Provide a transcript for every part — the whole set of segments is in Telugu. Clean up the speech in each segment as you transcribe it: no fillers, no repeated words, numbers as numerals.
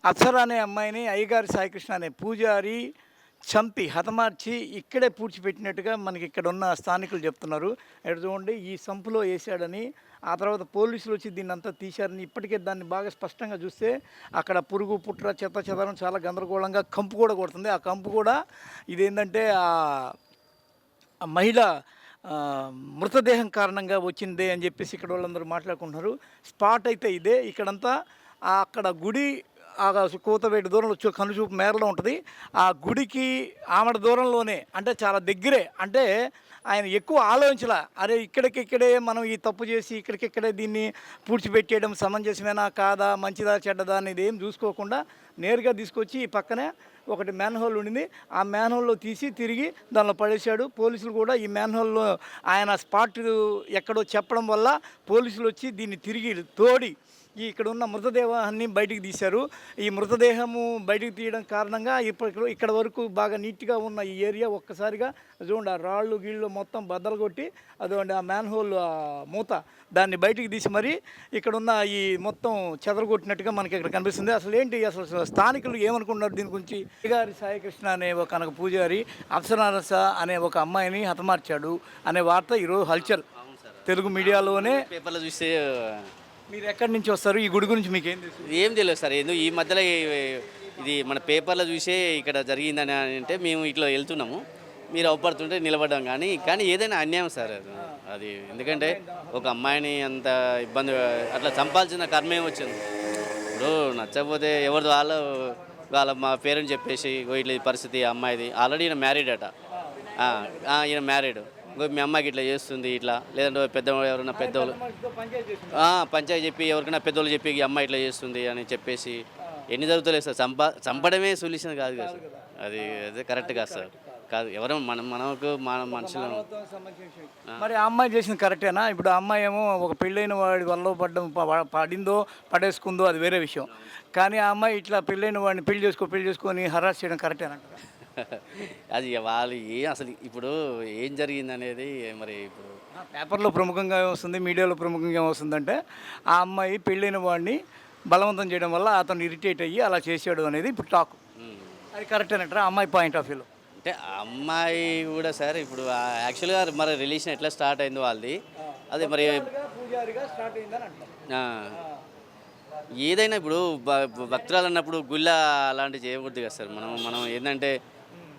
అప్సర అనే అమ్మాయిని అయ్యగారి సాయికృష్ణ అనే పూజారి చంపి హతమార్చి ఇక్కడే పూడ్చిపెట్టినట్టుగా మనకి ఇక్కడ ఉన్న స్థానికులు చెప్తున్నారు. ఇక్కడ చూడండి ఈ సంపులో వేసాడని, ఆ తర్వాత పోలీసులు వచ్చి దీన్ని అంతా తీశారని, ఇప్పటికే దాన్ని బాగా స్పష్టంగా చూస్తే అక్కడ పురుగు పుట్ర చెత్త చెదరం చాలా గందరగోళంగా కంపు కూడా కొడుతుంది. ఆ కంపు కూడా ఇదేంటంటే ఆ మహిళ మృతదేహం కారణంగా వచ్చిందే అని చెప్పేసి ఇక్కడ వాళ్ళందరూ మాట్లాడుకుంటున్నారు. స్పాట్ అయితే ఇదే. ఇక్కడంతా అక్కడ గుడి కూతవేటి దూరంలో కనుచూపు మేరలో ఉంటుంది. ఆ గుడికి ఆమెడ దూరంలోనే, అంటే చాలా దగ్గరే. అంటే ఆయన ఎక్కువ ఆలోచించలా, అరే ఇక్కడికిక్కడే మనం ఈ తప్పు చేసి ఇక్కడికిక్కడే దీన్ని పూడ్చిపెట్టేయడం సమంజసమేనా కాదా, మంచిదా చెడ్డదా అనేది ఏం చూసుకోకుండా నేరుగా తీసుకొచ్చి ఈ పక్కనే ఒకటి మ్యాన్హోల్ ఉండింది, ఆ మ్యాన్హోల్లో తీసి తిరిగి దానిలో పడేశాడు. పోలీసులు కూడా ఈ మ్యాన్హోల్లో ఆయన స్పాట్ ఎక్కడో చెప్పడం వల్ల పోలీసులు వచ్చి దీన్ని తిరిగి తోడి ఇక్కడ ఉన్న మృతదేహాన్ని బయటికి తీశారు. ఈ మృతదేహము బయటికి తీయడం కారణంగా ఇక్కడ వరకు బాగా నీట్గా ఉన్న ఈ ఏరియా ఒక్కసారిగా చూడండి, ఆ రాళ్ళు గీళ్ళు మొత్తం బద్దలు కొట్టి అదోండి ఆ మ్యాన్హోల్ మూత దాన్ని బయటికి తీసి మరి ఇక్కడ ఉన్న ఈ మొత్తం చెదరగొట్టినట్టుగా మనకి ఇక్కడ కనిపిస్తుంది. అసలు స్థానికులు ఏమనుకున్నారు దీని గురించి? గారి సాయికృష్ణ అనే ఒక పూజారి అప్సరస అనే ఒక అమ్మాయిని హతమార్చాడు అనే వార్త ఈరోజు హల్చల్ తెలుగు మీడియాలోనే. పేపర్లో చూస్తే మీరు ఎక్కడి నుంచి వస్తారు? ఈ గుడి గురించి మీకు ఏం తెలియదు సార్. ఈ మధ్యలో ఇది మన పేపర్లో చూసే ఇక్కడ జరిగిందని అంటే మేము ఇట్లా వెళ్తున్నాము, మీరు అవపడుతుంటే నిలబడ్డాం. కానీ ఏదైనా అన్యాయం సార్ అది. ఎందుకంటే ఒక అమ్మాయిని అంత ఇబ్బంది అట్లా చంపాల్సిన కర్మేం వచ్చింది. ఇప్పుడు నచ్చకపోతే ఎవరిది వాళ్ళ మా పేరెంట్స్ చెప్పేసి ఇట్లా పరిస్థితి అమ్మాయిది, ఆల్రెడీ ఈయన మ్యారీడ్ అట, ఈయన మ్యారీడ్, మీ అమ్మాయికి ఇట్లా చేస్తుంది ఇట్లా, లేదంటే ఎవరైనా పెద్దవాళ్ళు పంచాయతీ చెప్పి ఎవరికైనా పెద్దవాళ్ళు చెప్పి ఈ అమ్మాయి ఇట్లా చేస్తుంది అని చెప్పేసి ఎన్ని జరుగుతలేదు సార్. చంపడమే సొల్యూషన్ కాదు కదా సార్. అది కరెక్ట్ కాదు సార్. కాదు, ఎవరో మనకు మన మనుషులను. మరి ఆ అమ్మాయి చేసింది కరెక్టేనా? ఇప్పుడు ఆ అమ్మాయి ఏమో ఒక పెళ్ళైన వాడి వల్ల పడిందో పడేసుకుందో అది వేరే విషయం. కానీ ఆ అమ్మాయి ఇట్లా పెళ్ళైన వాడిని పెళ్లి చేసుకొని హరాస్ చేయడం కరెక్టేనా? అది వాళ్ళు అసలు ఇప్పుడు ఏం జరిగింది అనేది మరి ఇప్పుడు పేపర్లో ప్రముఖంగా వస్తుంది, మీడియాలో ప్రముఖంగా వస్తుందంటే ఆ అమ్మాయి పెళ్ళైన వాడిని బలవంతం చేయడం వల్ల అతను ఇరిటేట్ అయ్యి అలా చేసాడు అనేది ఇప్పుడు టాక్. అది కరెక్టేనంటారా అమ్మాయి పాయింట్ ఆఫ్ వ్యూలో? అంటే అమ్మాయి కూడా సార్ ఇప్పుడు యాక్చువల్గా మరి రిలేషన్ ఎట్లా స్టార్ట్ అయింది వాళ్ళది, అదే మరి ఏదైనా ఇప్పుడు భక్తురాలు అన్నప్పుడు గుళ్ళ అలాంటివి చేయకూడదు కదా సార్. మనం ఏంటంటే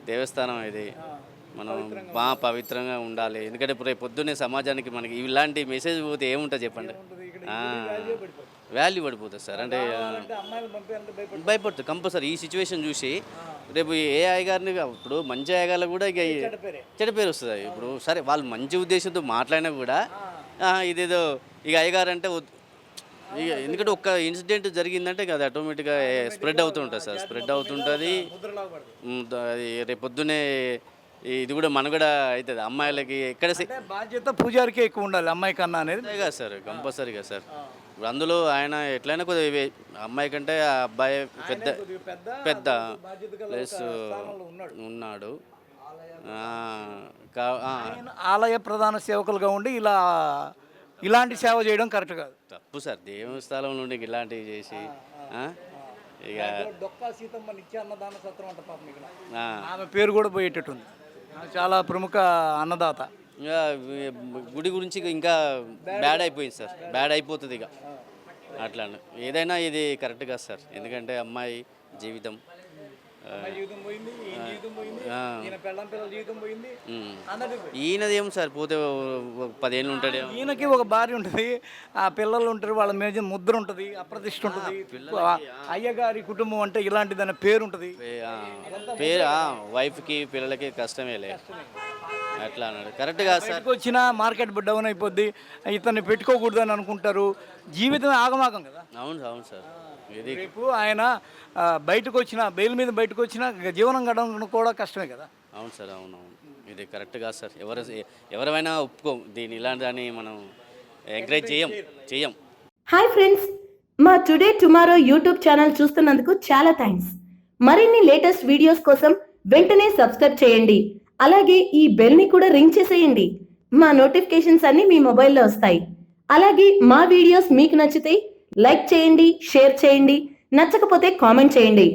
దేవస్థానం ఇది, మనం బాగా పవిత్రంగా ఉండాలి. ఎందుకంటే ఇప్పుడు రేపు పొద్దున్నే సమాజానికి మనకి ఇలాంటి మెసేజ్ పోతే ఏముంటుంది చెప్పండి, వాల్యూ పడిపోతుంది సార్. అంటే భయపడుతుంది కంపల్సరీ. ఈ సిచ్యువేషన్ చూసి రేపు ఏ అయ్యగారిని, ఇప్పుడు మంచి అయ్యగారులు కూడా ఇక చెడ్డ పేరు వస్తుంది. ఇప్పుడు సరే వాళ్ళు మంచి ఉద్దేశంతో మాట్లాడినా కూడా ఇదేదో ఇక అయ్యగారు అంటే ఇక ఎందుకంటే ఒక్క ఇన్సిడెంట్ జరిగిందంటే అది ఆటోమేటిక్గా స్ప్రెడ్ అవుతుంటుంది సార్. స్ప్రెడ్ అవుతుంటుంది. అది రేపు పొద్దునే ఇది కూడా మనుగడ అవుతుంది అమ్మాయిలకి. ఎక్కడ బాధ్యత పూజారికే ఎక్కువ ఉండాలి అమ్మాయి కన్నా అనేది కదా సార్, కంపల్సరీగా సార్. ఇప్పుడు అందులో ఆయన ఎట్లయినా కొద్దిగా అమ్మాయి కంటే ఆ అబ్బాయి పెద్ద ప్లస్ ఉన్నాడు. ఆలయ ప్రధాన సేవకులుగా ఉండి ఇలాంటి సేవ చేయడం కరెక్ట్ కాదు. తప్పు సార్. దేవస్థానం నుండి ఇలాంటివి చేసి ఇక ఆమె పేరు కూడా పోయేటట్టుంది. చాలా ప్రముఖ అన్నదాత. గుడి గురించి ఇంకా బ్యాడ్ అయిపోయింది సార్. బ్యాడ్ అయిపోతుంది ఇక అట్లా. ఏదైనా ఇది కరెక్ట్ కాదు సార్. ఎందుకంటే అమ్మాయి జీవితం ఈయనది ఏం సార్, పోతే 10 ఏళ్ళు ఉంటాడు. ఈయనకి ఒక భార్య ఉంటుంది, ఆ పిల్లలు ఉంటారు, వాళ్ళ మీద ముద్ర ఉంటుంది, అప్రతిష్ట ఉంటుంది. అయ్యగారి కుటుంబం అంటే ఇలాంటిదనే పేరు ఉంటుంది. పేరు వైఫ్కి పిల్లలకి కష్టమేలే అట్లా అన్నాడు. కరెక్ట్ కాదు సార్. వచ్చిన మార్కెట్ డౌన్ అయిపోద్ది, ఇతన్ని పెట్టుకోకూడదు అని అనుకుంటారు. జీవితం ఆగమాగం కదా. అవును అవును సార్. రేపు ఆయన బయటకు వచ్చిన బెయిల్ మీద బయటకు వచ్చిన జీవనం గడవడం కూడా కష్టమే కదా. అవును సార్. అవునవును. ఇది కరెక్ట్ కాదు సార్. ఎవరైనా ఒప్పుకోం దీన్ని, ఇలాంటిదని మనం ఎంకరేజ్ చేయం. హాయ్ ఫ్రెండ్స్, మా టుడే టుమారో యూట్యూబ్ ఛానల్ చూస్తున్నందుకు చాలా థ్యాంక్స్. మరిన్ని లేటెస్ట్ వీడియోస్ కోసం వెంటనే సబ్స్క్రైబ్ చేయండి. అలాగే ఈ బెల్ని కూడా రింగ్ చేసేయండి. మా నోటిఫికేషన్స్ అన్ని మీ మొబైల్లో వస్తాయి. అలాగే మా వీడియోస్ మీకు నచ్చితే లైక్ చేయండి, షేర్ చేయండి, నచ్చకపోతే కామెంట్ చేయండి.